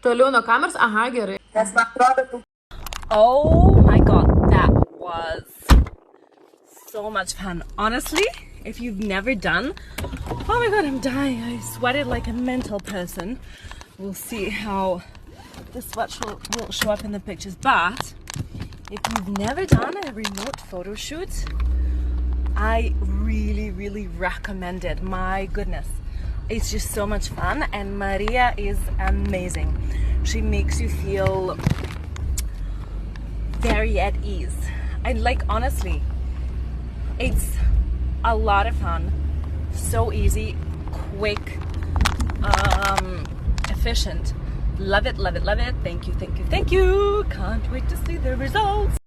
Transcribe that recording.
Toliau nuo kameros, aha, gerai. Oh my god, that was so much fun. Honestly, if you've never done, oh my god, I'm dying. I sweated like a mental person. We'll see how the sweat will show up in the pictures. But if you've never done a remote photo shoot, I really recommend it. My goodness, it's just so much fun, and Maria is amazing. She makes you feel very at ease. And like, honestly, it's a lot of fun, so easy, quick, efficient. Love it. Thank you. Can't wait to see the results.